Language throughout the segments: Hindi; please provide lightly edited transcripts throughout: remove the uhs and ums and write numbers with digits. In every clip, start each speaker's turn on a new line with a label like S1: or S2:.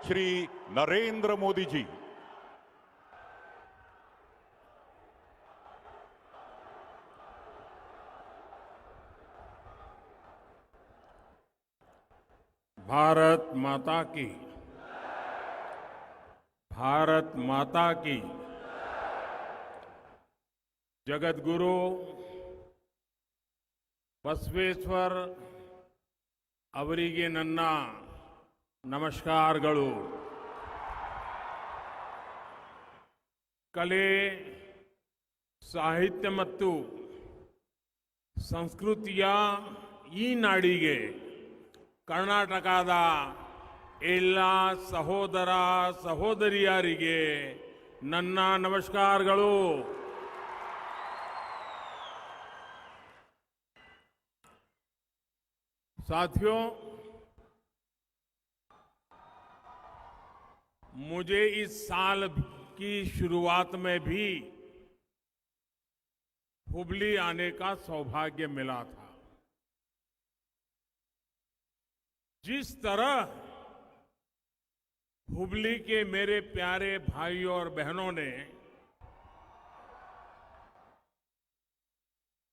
S1: श्री नरेंद्र मोदी जी।
S2: भारत माता की, भारत माता की। जगत गुरु बसवेश्वर ಅವರಿಗೆ ನನ್ನ ನಮಸ್ಕಾರಗಳು। ಕಲೆ, ಸಾಹಿತ್ಯ ಮತ್ತು ಸಂಸ್ಕೃತಿಯ ಈ ನಾಡಿಗೆ ಕರ್ನಾಟಕದ ಎಲ್ಲ ಸಹೋದರ ಸಹೋದರಿಯರಿಗೆ ನನ್ನ ನಮಸ್ಕಾರಗಳು। साथियों, मुझे इस साल की शुरुआत में भी हुबली आने का सौभाग्य मिला था। जिस तरह हुबली के मेरे प्यारे भाइयों और बहनों ने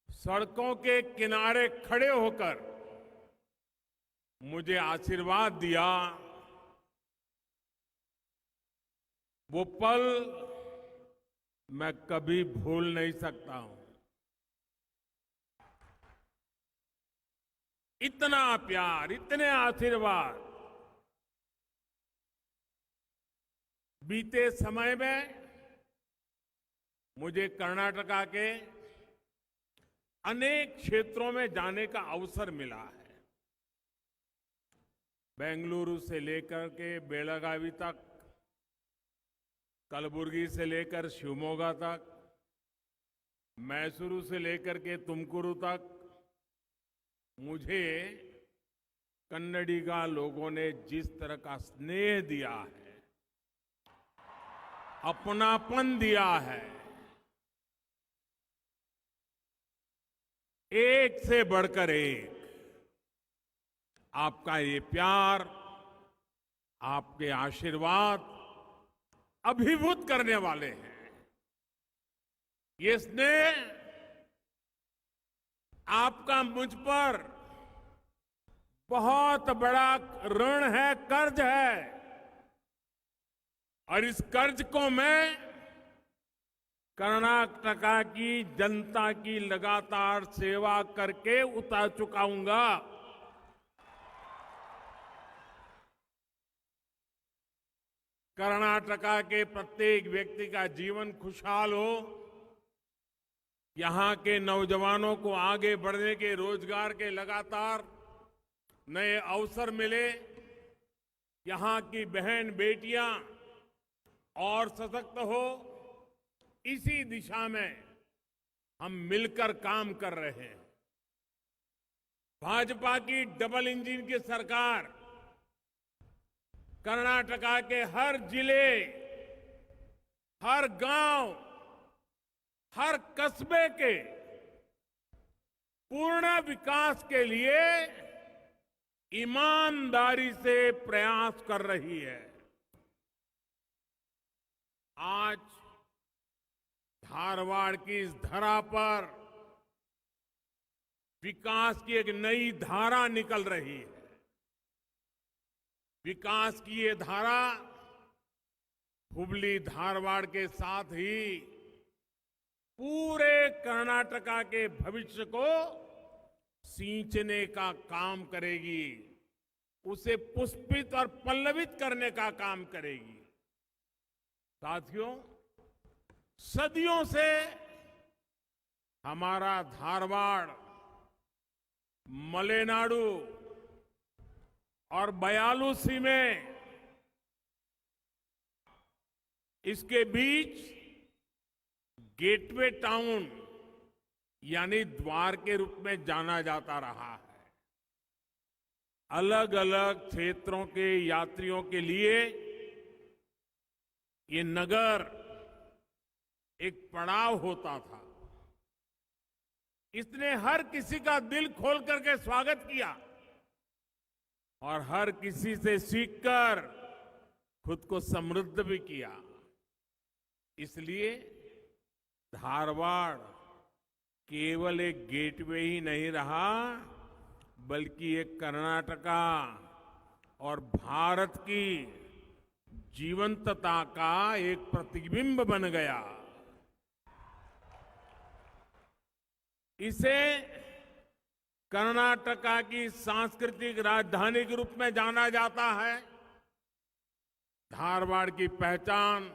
S2: सड़कों के किनारे खड़े होकर मुझे आशीर्वाद दिया, वो पल मैं कभी भूल नहीं सकता हूं। इतना प्यार, इतने आशीर्वाद बीते समय में मुझे कर्नाटका के अनेक क्षेत्रों में जाने का अवसर मिला है। बेंगलुरु से लेकर के बेलगावी तक, कलबुर्गी से लेकर शिवमोगा तक, मैसूरू से लेकर के तुमकुरू तक मुझे कन्नडिगा लोगों ने जिस तरह का स्नेह दिया है, अपनापन दिया है, एक से बढ़कर एक। आपका ये प्यार, आपके आशीर्वाद अभिभूत करने वाले हैं। ये स्नेह आपका मुझ पर बहुत बड़ा ऋण है, कर्ज है, और इस कर्ज को मैं कर्नाटका की जनता की लगातार सेवा करके उतार चुकाऊंगा। कर्नाटका के प्रत्येक व्यक्ति का जीवन खुशहाल हो, यहां के नौजवानों को आगे बढ़ने के, रोजगार के लगातार नए अवसर मिले, यहां की बहन बेटियां और सशक्त हो, इसी दिशा में हम मिलकर काम कर रहे हैं। भाजपा की डबल इंजन की सरकार कर्नाटका के हर जिले, हर गांव, हर कस्बे के पूर्ण विकास के लिए ईमानदारी से प्रयास कर रही है। आज धारवाड़ की इस धरा पर विकास की एक नई धारा निकल रही है। विकास की ये धारा हुबली धारवाड़ के साथ ही पूरे कर्नाटका के भविष्य को सींचने का काम करेगी, उसे पुष्पित और पल्लवित करने का काम करेगी। साथियों, सदियों से हमारा धारवाड़, मलेनाडु और बयालूसी में इसके बीच गेटवे टाउन यानी द्वार के रूप में जाना जाता रहा है। अलग अलग क्षेत्रों के यात्रियों के लिए ये नगर एक पड़ाव होता था। इसने हर किसी का दिल खोल करके स्वागत किया और हर किसी से सीखकर खुद को समृद्ध भी किया। इसलिए धारवाड़ केवल एक गेटवे ही नहीं रहा, बल्कि एक कर्नाटका और भारत की जीवंतता का एक प्रतिबिंब बन गया। इसे कर्नाटका की सांस्कृतिक राजधानी के रूप में जाना जाता है। धारवाड़ की पहचान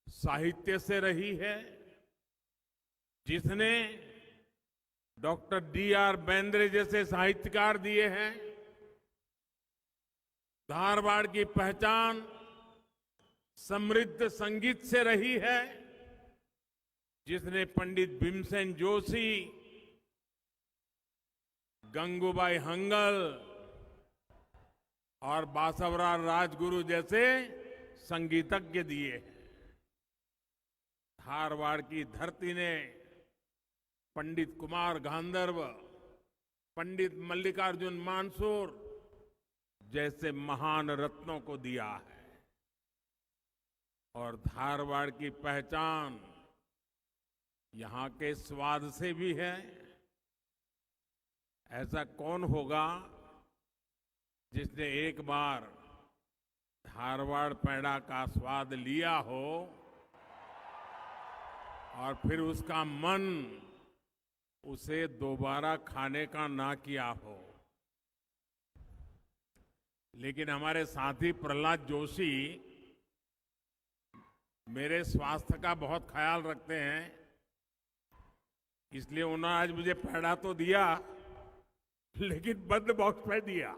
S2: साहित्य से रही है, जिसने डॉक्टर D.R. बेंद्रे जैसे साहित्यकार दिए हैं। धारवाड़ की पहचान समृद्ध संगीत से रही है, जिसने पंडित भीमसेन जोशी, गंगूबाई हंगल और बासवराज राजगुरु जैसे संगीतज्ञ दिए हैं। धारवाड़ की धरती ने पंडित कुमार गांधर्व, पंडित मल्लिकार्जुन मानसूर जैसे महान रत्नों को दिया है। और धारवाड़ की पहचान यहां के स्वाद से भी है। ऐसा कौन होगा जिसने एक बार धारवाड़ पेड़ा का स्वाद लिया हो और फिर उसका मन उसे दोबारा खाने का ना किया हो। लेकिन हमारे साथी प्रहलाद जोशी मेरे स्वास्थ्य का बहुत ख्याल रखते हैं, इसलिए उन्होंने आज मुझे पेड़ा तो दिया, लेकिन बंद बॉक्स में दिया।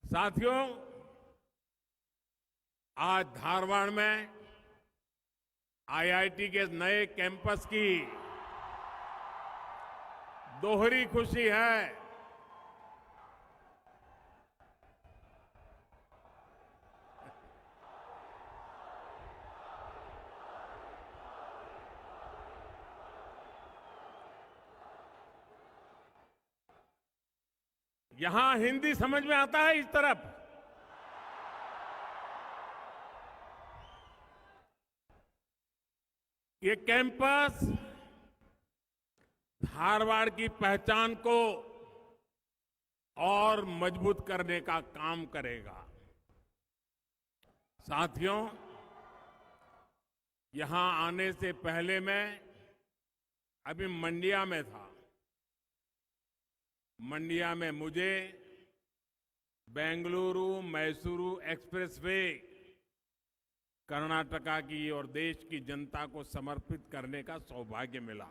S2: साथियों, आज धारवाड़ में IIT के नए कैंपस की दोहरी खुशी है। यहां हिंदी समझ में आता है इस तरफ। ये कैंपस धारवाड़ की पहचान को और मजबूत करने का काम करेगा। साथियों, यहां आने से पहले मैं अभी मंडिया में था। मंडिया में मुझे बेंगलुरु मैसूरू एक्सप्रेसवे कर्नाटका की और देश की जनता को समर्पित करने का सौभाग्य मिला।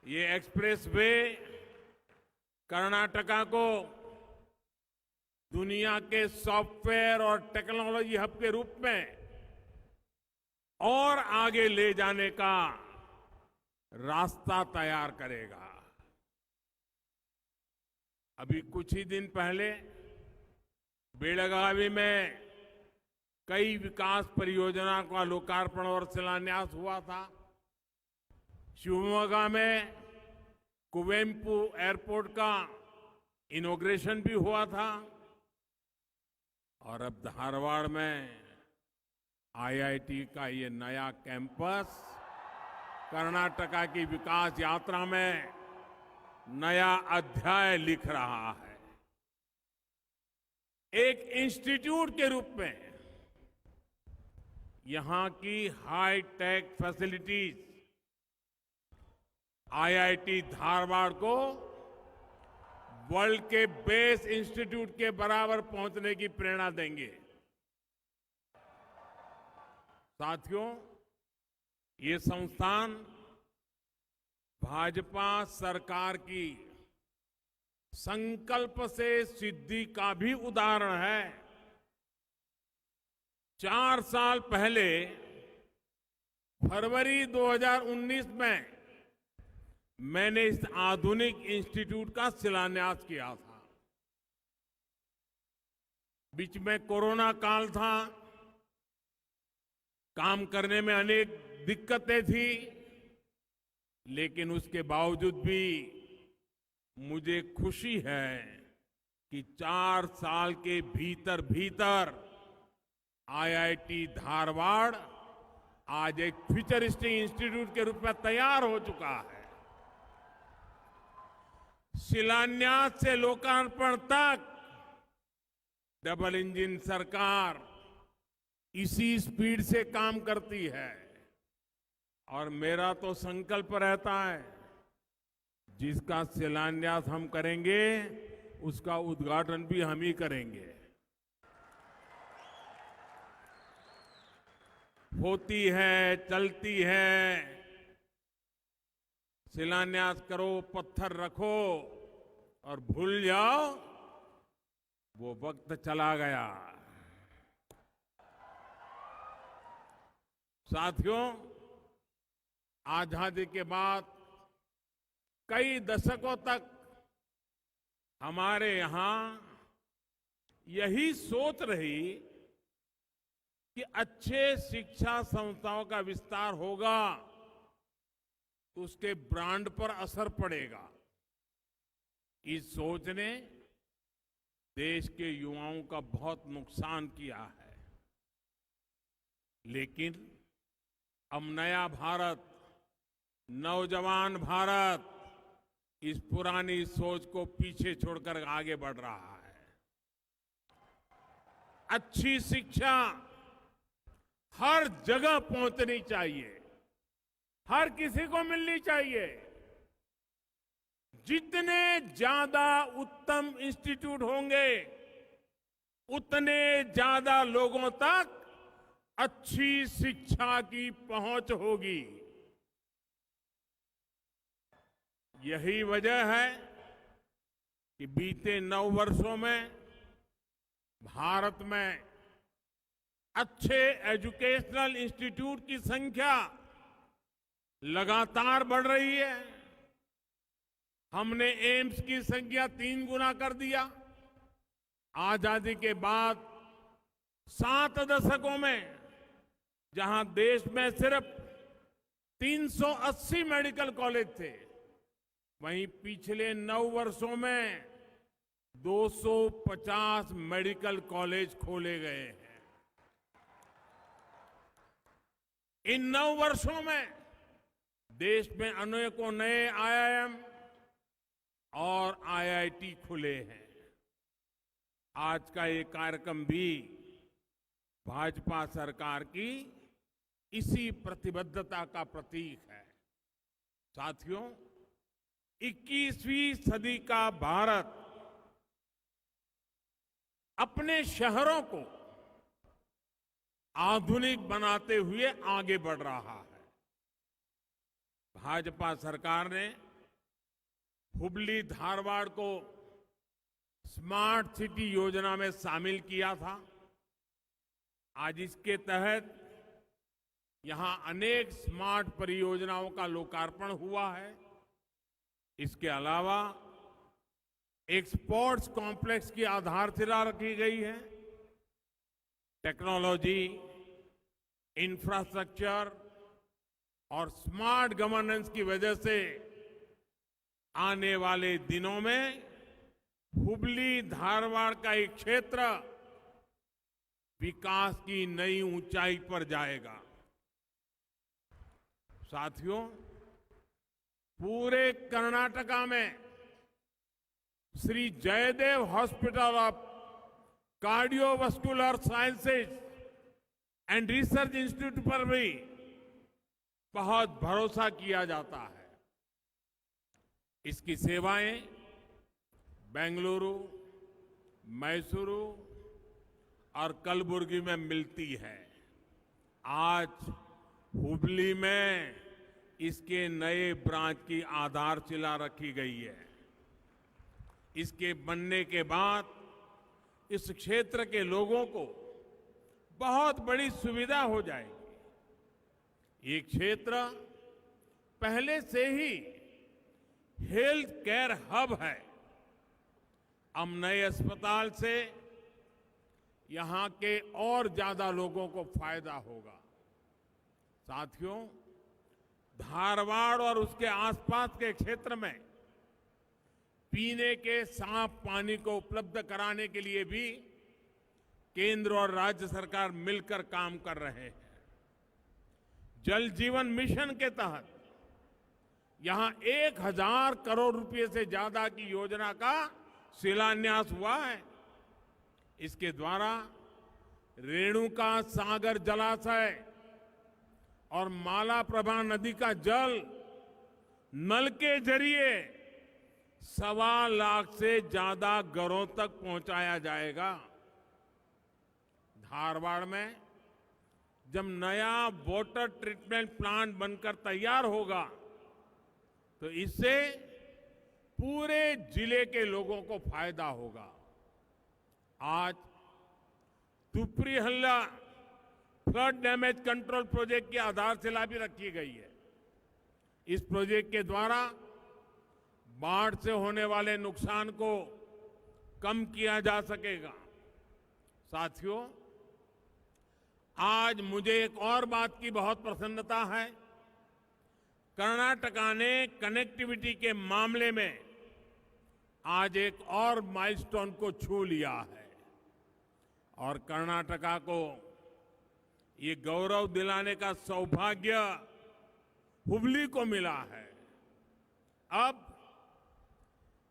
S2: ये एक्सप्रेसवे कर्नाटका को दुनिया के सॉफ्टवेयर और टेक्नोलॉजी हब के रूप में और आगे ले जाने का रास्ता तैयार करेगा। अभी कुछ ही दिन पहले बेलगावी में कई विकास परियोजना का लोकार्पण और शिलान्यास हुआ था। शिवमोगा में कुवेम्पु एयरपोर्ट का इनॉग्रेशन भी हुआ था। और अब धारवाड़ में IIT का ये नया कैंपस कर्नाटका की विकास यात्रा में नया अध्याय लिख रहा है। एक इंस्टीट्यूट के रूप में यहां की high tech facilities IIT Dharwad को वर्ल्ड के बेस्ट इंस्टीट्यूट के बराबर पहुंचने की प्रेरणा देंगे। साथियों, ये संस्थान भाजपा सरकार की संकल्प से सिद्धि का भी उदाहरण है। 4 साल पहले फरवरी 2019 में मैंने इस आधुनिक इंस्टीट्यूट का शिलान्यास किया था। बीच में कोरोना काल था, काम करने में अनेक दिक्कतें थी, लेकिन उसके बावजूद भी मुझे खुशी है कि 4 साल के भीतर भीतर आईआईटी धारवाड़ आज एक फ्यूचरिस्टिक इंस्टीट्यूट के रूप में तैयार हो चुका है। शिलान्यास से लोकार्पण तक डबल इंजन सरकार इसी स्पीड से काम करती है और मेरा तो संकल्प रहता है जिसका शिलान्यास हम करेंगे उसका उद्घाटन भी हम ही करेंगे। होती है, चलती है, शिलान्यास करो, पत्थर रखो और भूल जाओ, वो वक्त चला गया। साथियों, आजादी के बाद कई दशकों तक हमारे यहां यही सोच रही कि अच्छे शिक्षा संस्थाओं का विस्तार होगा तो उसके ब्रांड पर असर पड़ेगा। इस सोच ने देश के युवाओं का बहुत नुकसान किया है, लेकिन अब नया भारत, नौजवान भारत इस पुरानी सोच को पीछे छोड़कर आगे बढ़ रहा है। अच्छी शिक्षा हर जगह पहुंचनी चाहिए, हर किसी को मिलनी चाहिए। जितने ज्यादा उत्तम इंस्टीट्यूट होंगे उतने ज्यादा लोगों तक अच्छी शिक्षा की पहुंच होगी। यही वजह है कि बीते 9 वर्षों में भारत में अच्छे एजुकेशनल इंस्टीट्यूट की संख्या लगातार बढ़ रही है। हमने एम्स की संख्या 3 गुना कर दिया। आजादी के बाद 7 दशकों में जहां देश में सिर्फ 380 मेडिकल कॉलेज थे, वहीं पिछले 9 वर्षों में 250 मेडिकल कॉलेज खोले गए हैं। इन 9 वर्षों में देश में अनेकों नए आईआईएम और आईआईटी खुले हैं। आज का ये कार्यक्रम भी भाजपा सरकार की इसी प्रतिबद्धता का प्रतीक है। साथियों, 21वीं सदी का भारत अपने शहरों को आधुनिक बनाते हुए आगे बढ़ रहा है। भाजपा सरकार ने हुबली धारवाड़ को स्मार्ट सिटी योजना में शामिल किया था। आज इसके तहत यहां अनेक स्मार्ट परियोजनाओं का लोकार्पण हुआ है। इसके अलावा एक स्पोर्ट्स कॉम्प्लेक्स की आधारशिला रखी गई है। टेक्नोलॉजी, इंफ्रास्ट्रक्चर और स्मार्ट गवर्नेंस की वजह से आने वाले दिनों में हुबली धारवाड़ का एक क्षेत्र विकास की नई ऊंचाई पर जाएगा। साथियों, पूरे कर्नाटका में Shri Jayadeva hospital of cardiovascular sciences and research institute पर भी बहुत भरोसा किया जाता है। इसकी सेवाएं बेंगलुरु, मैसूरू और कलबुर्गी में मिलती है। आज हुबली में इसके नए ब्रांच की आधारशिला रखी गई है। इसके बनने के बाद इस क्षेत्र के लोगों को बहुत बड़ी सुविधा हो जाएगी। ये क्षेत्र पहले से ही हेल्थ केयर हब है। अब नए अस्पताल से यहां के और ज्यादा लोगों को फायदा होगा। साथियों, धारवाड़ और उसके आसपास के क्षेत्र में पीने के साफ पानी को उपलब्ध कराने के लिए भी केंद्र और राज्य सरकार मिलकर काम कर रहे हैं। जल जीवन मिशन के तहत यहां 1000 करोड़ रुपए से ज्यादा की योजना का शिलान्यास हुआ है। इसके द्वारा रेणुका सागर जलाशय और मालाप्रभा नदी का जल नल के जरिए 1.25 लाख से ज्यादा घरों तक पहुंचाया जाएगा। धारवाड़ में जब नया वाटर ट्रीटमेंट प्लांट बनकर तैयार होगा तो इससे पूरे जिले के लोगों को फायदा होगा। आज तुपरीहल्ला फ्लड डैमेज कंट्रोल प्रोजेक्ट की आधारशिला भी रखी गई है। इस प्रोजेक्ट के द्वारा बाढ़ से होने वाले नुकसान को कम किया जा सकेगा। साथियों, आज मुझे एक और बात की बहुत प्रसन्नता है। कर्नाटका ने कनेक्टिविटी के मामले में आज एक और माइलस्टोन को छू लिया है और कर्नाटका को ये गौरव दिलाने का सौभाग्य हुबली को मिला है। अब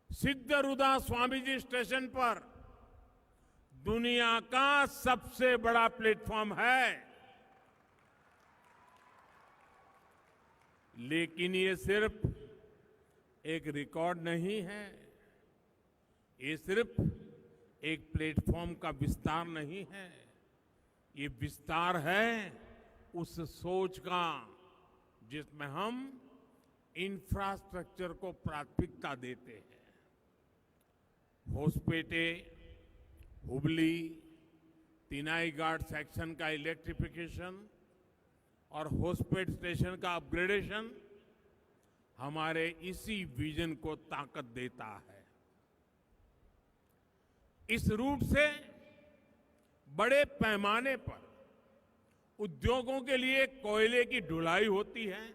S2: सिद्धरूदा स्वामीजी स्टेशन पर दुनिया का सबसे बड़ा प्लेटफॉर्म है। लेकिन ये सिर्फ एक रिकॉर्ड नहीं है, ये सिर्फ एक प्लेटफॉर्म का विस्तार नहीं है, ये विस्तार है उस सोच का जिसमें हम इंफ्रास्ट्रक्चर को प्राथमिकता देते हैं। होसपेटे, हुबली, तिनाई घाट सेक्शन का इलेक्ट्रिफिकेशन और होसपेट स्टेशन का अपग्रेडेशन हमारे इसी विजन को ताकत देता है। इस रूट से बड़े पैमाने पर उद्योगों के लिए कोयले की ढुलाई होती है।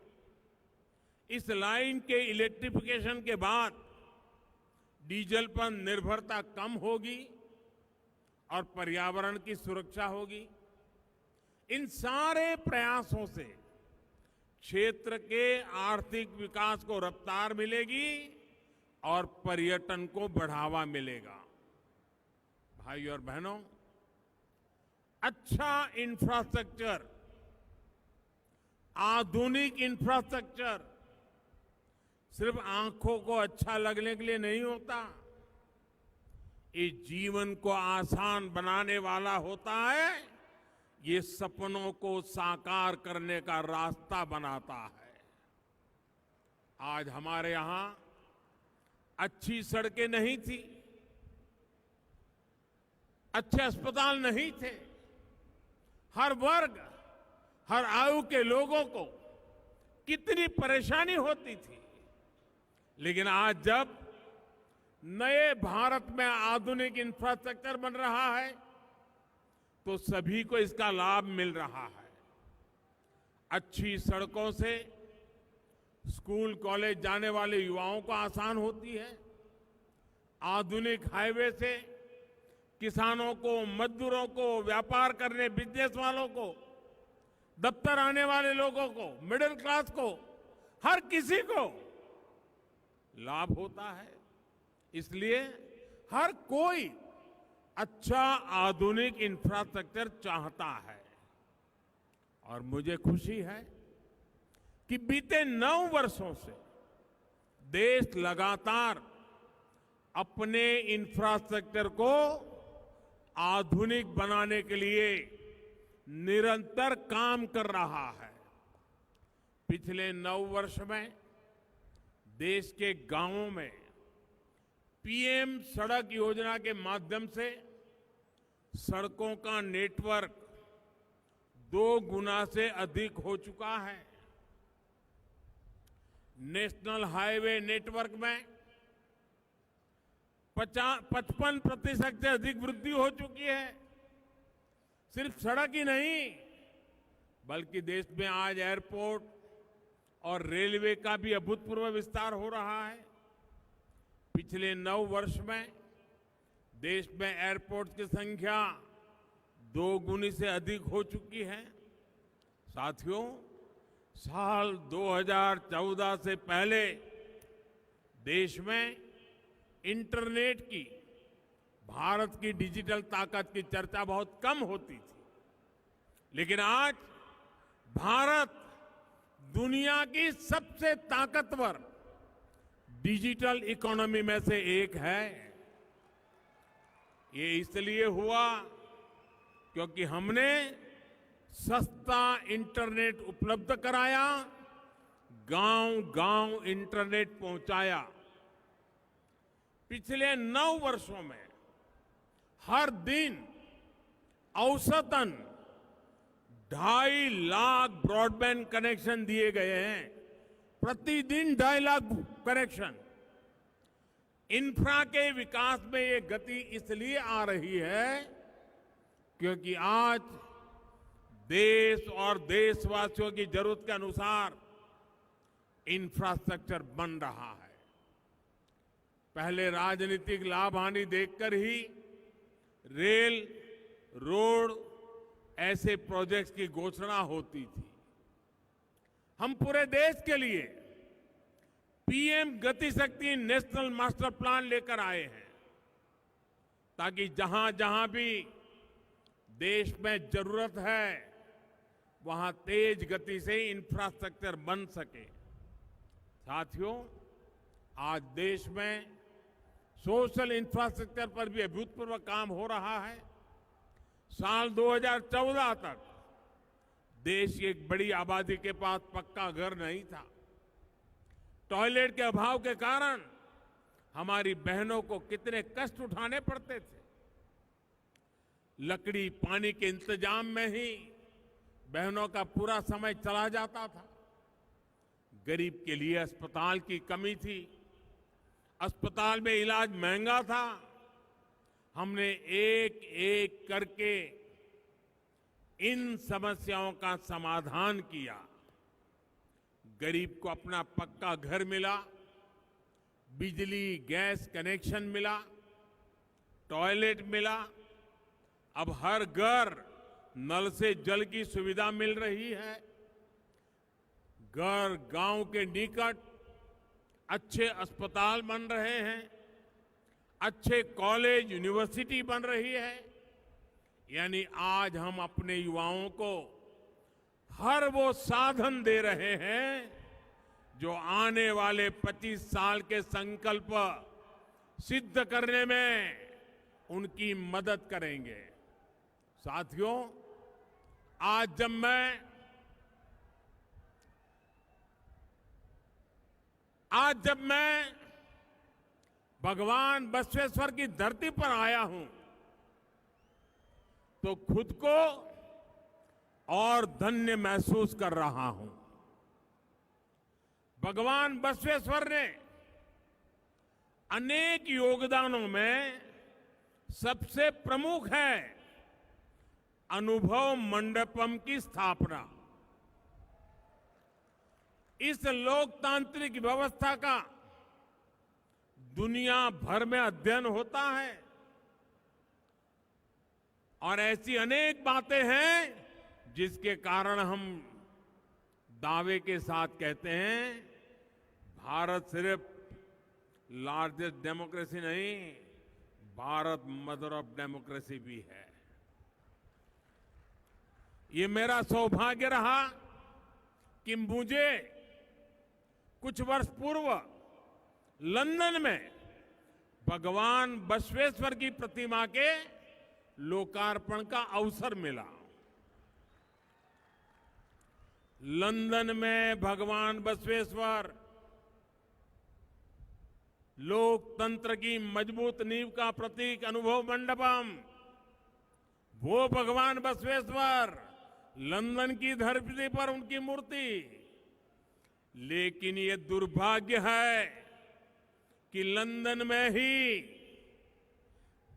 S2: इस लाइन के इलेक्ट्रिफिकेशन के बाद डीजल पर निर्भरता कम होगी और पर्यावरण की सुरक्षा होगी। इन सारे प्रयासों से क्षेत्र के आर्थिक विकास को रफ्तार मिलेगी और पर्यटन को बढ़ावा मिलेगा। भाई और बहनों, अच्छा इंफ्रास्ट्रक्चर, आधुनिक इंफ्रास्ट्रक्चर सिर्फ आंखों को अच्छा लगने के लिए नहीं होता, ये जीवन को आसान बनाने वाला होता है। ये सपनों को साकार करने का रास्ता बनाता है। आज हमारे यहां अच्छी सड़कें नहीं थी, अच्छे अस्पताल नहीं थे, हर वर्ग, हर आयु के लोगों को कितनी परेशानी होती थी। लेकिन आज जब नए भारत में आधुनिक इंफ्रास्ट्रक्चर बन रहा है तो सभी को इसका लाभ मिल रहा है। अच्छी सड़कों से स्कूल कॉलेज जाने वाले युवाओं को आसान होती है। आधुनिक हाईवे से किसानों को, मजदूरों को, व्यापार करने बिजनेस वालों को, दफ्तर आने वाले लोगों को, मिडिल क्लास को, हर किसी को लाभ होता है। इसलिए हर कोई अच्छा आधुनिक इंफ्रास्ट्रक्चर चाहता है। और मुझे खुशी है कि बीते 9 वर्षों से देश लगातार अपने इंफ्रास्ट्रक्चर को आधुनिक बनाने के लिए निरंतर काम कर रहा है। पिछले 9 वर्ष में देश के गांवों में पीएम सड़क योजना के माध्यम से सड़कों का नेटवर्क 2 गुना से अधिक हो चुका है। नेशनल हाईवे नेटवर्क में 55% से अधिक वृद्धि हो चुकी है। सिर्फ सड़क ही नहीं, बल्कि देश में आज एयरपोर्ट और रेलवे का भी अभूतपूर्व विस्तार हो रहा है। पिछले 9 वर्ष में देश में एयरपोर्ट की संख्या 2 गुनी से अधिक हो चुकी है। साथियों, साल 2014 से पहले देश में इंटरनेट की, भारत की डिजिटल ताकत की चर्चा बहुत कम होती थी, लेकिन आज भारत दुनिया की सबसे ताकतवर डिजिटल इकोनॉमी में से एक है। ये इसलिए हुआ क्योंकि हमने सस्ता इंटरनेट उपलब्ध कराया, गांव-गांव इंटरनेट पहुंचाया। पिछले 9 वर्षों में हर दिन औसतन 2.5 लाख ब्रॉडबैंड कनेक्शन दिए गए हैं। प्रतिदिन 2.5 लाख कनेक्शन। इंफ्रा के विकास में ये गति इसलिए आ रही है क्योंकि आज देश और देशवासियों की जरूरत के अनुसार इंफ्रास्ट्रक्चर बन रहा है। पहले राजनीतिक लाभ हानि देखकर ही रेल, रोड ऐसे प्रोजेक्ट्स की घोषणा होती थी। हम पूरे देश के लिए पीएम गति शक्ति नेशनल मास्टर प्लान लेकर आए हैं ताकि जहां जहां भी देश में जरूरत है वहां तेज गति से इंफ्रास्ट्रक्चर बन सके। साथियों, आज देश में सोशल इंफ्रास्ट्रक्चर पर भी अभूतपूर्व काम हो रहा है। साल 2014 तक देश की एक बड़ी आबादी के पास पक्का घर नहीं था। टॉयलेट के अभाव के कारण हमारी बहनों को कितने कष्ट उठाने पड़ते थे। लकड़ी, पानी के इंतजाम में ही बहनों का पूरा समय चला जाता था। गरीब के लिए अस्पताल की कमी थी, अस्पताल में इलाज महंगा था। हमने एक एक करके इन समस्याओं का समाधान किया। गरीब को अपना पक्का घर मिला, बिजली गैस कनेक्शन मिला, टॉयलेट मिला। अब हर घर नल से जल की सुविधा मिल रही है। घर गांव के निकट अच्छे अस्पताल बन रहे हैं, अच्छे कॉलेज, यूनिवर्सिटी बन रही है। यानी आज हम अपने युवाओं को हर वो साधन दे रहे हैं जो आने वाले 25 साल के संकल्प सिद्ध करने में उनकी मदद करेंगे। साथियों, आज जब मैं भगवान बसवेश्वर की धरती पर आया हूं तो खुद को और धन्य महसूस कर रहा हूं। भगवान बसवेश्वर ने अनेक योगदानों में सबसे प्रमुख है अनुभव मंडपम की स्थापना। इस लोकतांत्रिक व्यवस्था का दुनिया भर में अध्ययन होता है और ऐसी अनेक बातें हैं जिसके कारण हम दावे के साथ कहते हैं भारत सिर्फ लार्जेस्ट डेमोक्रेसी नहीं, भारत मदर ऑफ डेमोक्रेसी भी है। ये मेरा सौभाग्य रहा कि मुझे कुछ वर्ष पूर्व लंदन में भगवान बसवेश्वर की प्रतिमा के लोकार्पण का अवसर मिला। लंदन में भगवान बसवेश्वर लोकतंत्र की मजबूत नींव का प्रतीक अनुभव मंडपम, वो भगवान बसवेश्वर, लंदन की धरती पर उनकी मूर्ति। लेकिन ये दुर्भाग्य है कि लंदन में ही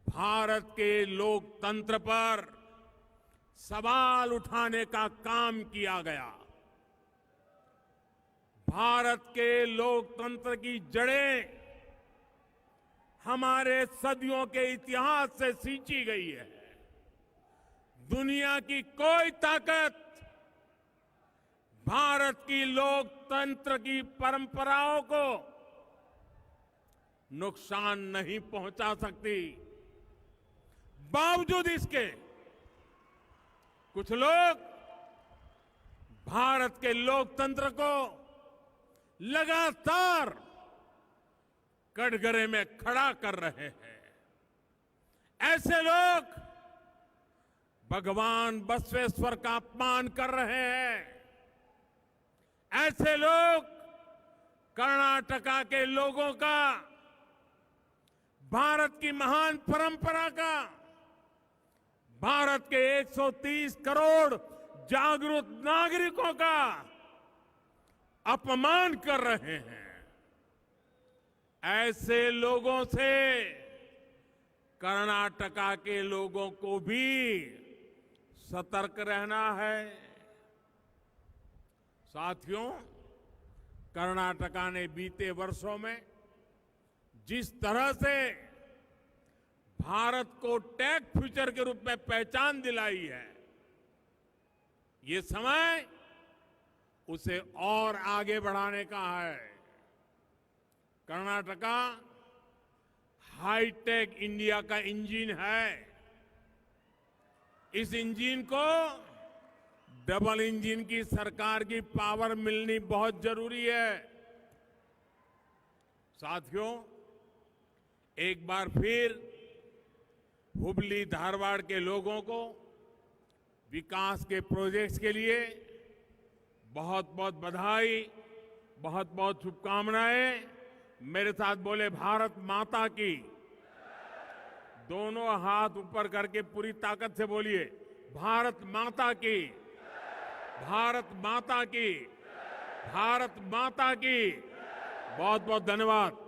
S2: भारत के लोकतंत्र पर सवाल उठाने का काम किया गया। भारत के लोकतंत्र की जड़ें हमारे सदियों के इतिहास से सींची गई है। दुनिया की कोई ताकत भारत की लोकतंत्र की परंपराओं को नुकसान नहीं पहुंचा सकती। बावजूद इसके कुछ लोग भारत के लोकतंत्र को लगातार कटघरे में खड़ा कर रहे हैं। ऐसे लोग भगवान बसवेश्वर का अपमान कर रहे हैं। ऐसे लोग कर्नाटका के लोगों का, भारत की महान परंपरा का, भारत के 130 करोड़ जागरूक नागरिकों का अपमान कर रहे हैं। ऐसे लोगों से कर्नाटका के लोगों को भी सतर्क रहना है। साथियों, कर्नाटका ने बीते वर्षों में जिस तरह से भारत को टेक फ्यूचर के रूप में पहचान दिलाई है, ये समय उसे और आगे बढ़ाने का है। कर्नाटका हाईटेक इंडिया का इंजन है। इस इंजन को डबल इंजन की सरकार की पावर मिलनी बहुत जरूरी है। साथियों, एक बार फिर हुबली धारवाड़ के लोगों को विकास के प्रोजेक्ट्स के लिए बहुत बहुत बधाई, बहुत बहुत शुभकामनाएं। मेरे साथ बोले भारत माता की। दोनों हाथ ऊपर करके पूरी ताकत से बोलिए, भारत माता की, भारत माता की, भारत माता की। बहुत बहुत धन्यवाद।